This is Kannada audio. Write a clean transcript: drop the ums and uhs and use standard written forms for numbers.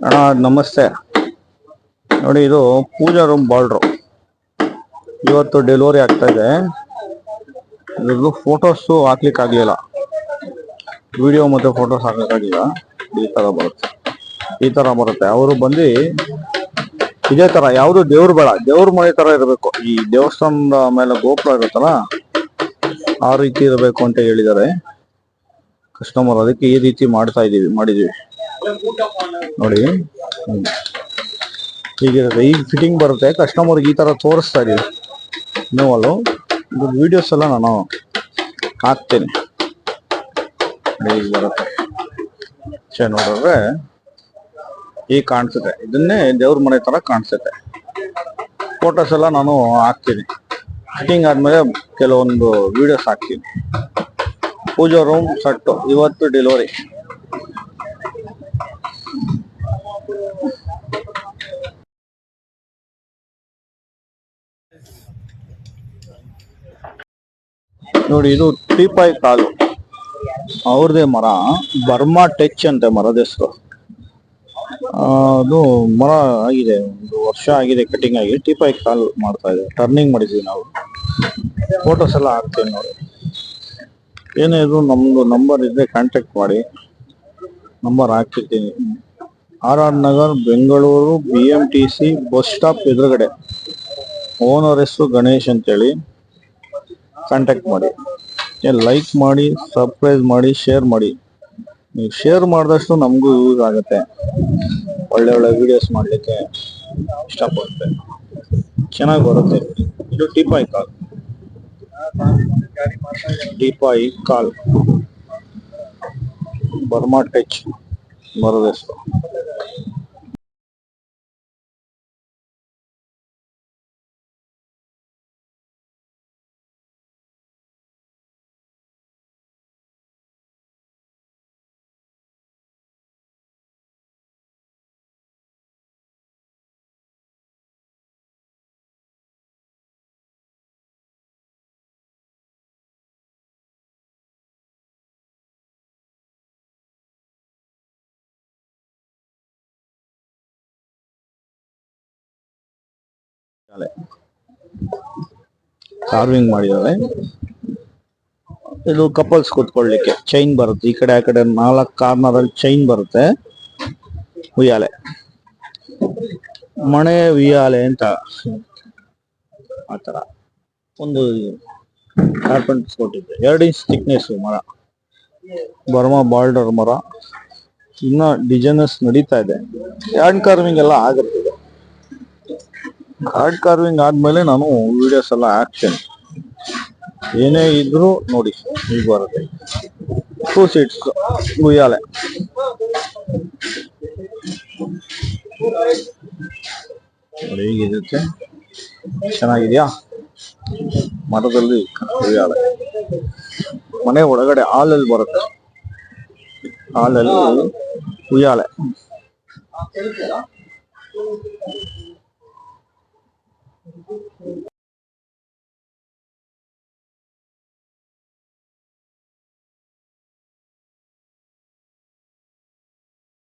ಅಣ್ಣ ನಮಸ್ತೆ. ನೋಡಿ, ಇದು ಪೂಜಾ ರೂಮ್ ಬಾರ್ಡ್ರು ಇವತ್ತು ಡೆಲಿವರಿ ಆಗ್ತಾ ಇದೆ. ಇದ್ರದ್ದು ಫೋಟೋಸು ಹಾಕ್ಲಿಕ್ಕೆ ಆಗ್ಲಿಲ್ಲ, ವಿಡಿಯೋ ಮತ್ತೆ ಫೋಟೋಸ್ ಹಾಕಕ್ಕಾಗಿಲ್ಲ. ಈ ತರ ಬರುತ್ತೆ. ಅವರು ಬಂದು ಇದೇ ತರ ಯಾವುದು ದೇವ್ರ ಬೇಡ, ದೇವ್ರ ಮನೆ ತರ ಇರಬೇಕು. ಈ ದೇವಸ್ಥಾನದ ಮೇಲೆ ಗೋಪುರ ಇರುತ್ತಲ್ಲ, ಆ ರೀತಿ ಇರಬೇಕು ಅಂತ ಹೇಳಿದ್ದಾರೆ ಕಸ್ಟಮರ್. ಅದಕ್ಕೆ ಈ ರೀತಿ ಮಾಡಿದೀವಿ ನೋಡಿ. ಹೀಗಿರುತ್ತೆ, ಈಗ ಫಿಟ್ಟಿಂಗ್ ಬರುತ್ತೆ. ಕಸ್ಟಮರ್ಗೆ ಈ ತರ ತೋರಿಸ್ತಾ ಇದೀವಿ. ನೋವಲ್ಲು ಇದು ವಿಡಿಯೋಸ್ ಎಲ್ಲ ನಾನು ಹಾಕ್ತೇನೆ. ಈಗ ಬರುತ್ತೆ ನೋಡಿದ್ರೆ ಈಗ ಕಾಣಿಸುತ್ತೆ. ಇದನ್ನೇ ದೇವ್ರ ಮನೆ ತರ ಕಾಣಿಸುತ್ತೆ. ಫೋಟೋಸ್ ಎಲ್ಲ ನಾನು ಹಾಕ್ತೀನಿ. ಫಿಟ್ಟಿಂಗ್ ಆದ್ಮೇಲೆ ಕೆಲವೊಂದು ವಿಡಿಯೋಸ್ ಹಾಕ್ತೀನಿ. ಪೂಜಾ ರೂಮ್ ಸೆಟ್ಟು ಇವತ್ತು ಡೆಲಿವರಿ. ನೋಡಿ, ಇದು ಟೀಪಾಯ್ ಕಾಲು ಅವ್ರದೇ ಮರ. ಬರ್ಮಾ ಟಚ್ ಅಂತೆ ಮರದ ಹೆಸರು. ಅದು ಮರ ಆಗಿದೆ, 1 ವರ್ಷ ಆಗಿದೆ ಕಟಿಂಗ್ ಆಗಿ. ಟೀಪಾಯ್ ಕಾಲ್ ಮಾಡ್ತಾ ಇದೆ, ಟರ್ನಿಂಗ್ ಮಾಡಿದ್ವಿ ನಾವು. ಫೋಟೋಸ್ ಎಲ್ಲ ಹಾಕ್ತೀವಿ ನೋಡಿ. ಏನೇ ಇದು ನಮ್ದು ನಂಬರ್ ಇದ್ರೆ ಕಾಂಟ್ಯಾಕ್ಟ್ ಮಾಡಿ, ನಂಬರ್ ಹಾಕಿರ್ತೀನಿ. RR Nagar, Bengaluru, BMTC bus stop ಎದುರುಗಡೆ. ಓನರ್ ಹೆಸರು ಗಣೇಶ್ ಅಂತೇಳಿ. ಕಾಂಟ್ಯಾಕ್ಟ್ ಮಾಡಿ. ಲೈಕ್ ಮಾಡಿ, ಸಬ್ಸ್ಕ್ರೈಬ್ ಮಾಡಿ, ಶೇರ್ ಮಾಡಿ. ನೀವು ಶೇರ್ ಮಾಡಿದಷ್ಟು ನಮಗೂ ಯೂಸ್ ಆಗುತ್ತೆ. ಒಳ್ಳೆ ವಿಡಿಯೋಸ್ ಮಾಡಲಿಕ್ಕೆ ಇಷ್ಟಪಡುತ್ತೆ, ಚೆನ್ನಾಗಿ ಬರುತ್ತೆ. ಇದು ಟೀಪಾಯ್ ಕಾಲ್ ಬರ್ಮಾ ಟಚ್ ಮರದ ಹೆಸರು. ಕಾರ್ವಿಂಗ್ ಮಾಡಿದ್ದಾರೆ. ಇದು ಕಪಲ್ಸ್ ಕೂತ್ಕೊಳ್ಳಿಕ್ಕೆ ಚೈನ್ ಬರುತ್ತೆ. ಈ ಕಡೆ ಆ ಕಡೆ 4 ಕಾರ್ನರ್ ಅಲ್ಲಿ ಚೈನ್ ಬರುತ್ತೆ. ಉಯ್ಯಾಲೆ, ಮಣೆ ಉಯ್ಯಾಲೆ ಅಂತ ಆತರ ಒಂದು ಕಾರ್ಪೆಂಟರ್ಸ್ ಕೊಟ್ಟಿದ್ದೆ. 2 ಇಂಚ್ ಥಿಕ್ನೆಸ್ ಮರ. ಬರ್ಮಾ ಬಾರ್ಡರ್ ಮರ. ಇನ್ನ ಡಿಸೈನರ್ಸ್ ನಡೀತಾ ಇದೆ. ಹ್ಯಾಂಡ್ ಕಾರ್ವಿಂಗ್ ಎಲ್ಲ ಆಗುತ್ತೆ. ಹ್ಯಾಂಡ್ ಕಾರ್ವಿಂಗ್ ಆದ್ಮೇಲೆ ನಾನು ವಿಡಿಯೋಸ್ ಎಲ್ಲ ಹಾಕ್ತೇನೆ. ಏನೇ ಇದ್ರು ನೋಡಿ, ಈಗ ಬರುತ್ತೆ. 2 ಸೀಟ್ಸ್ ಉಯ್ಯಾಲೆ. ನೋಡಿ ಹೀಗಿರುತ್ತೆ, ಚೆನ್ನಾಗಿದ್ಯಾ? ಮರದಲ್ಲಿ ಉಯ್ಯಾಲೆ. ಮನೆ ಒಳಗಡೆ ಹಾಲಲ್ಲಿ ಬರುತ್ತೆ. ಹಾಲಲ್ಲಿ ಉಯ್ಯಾಲೆ.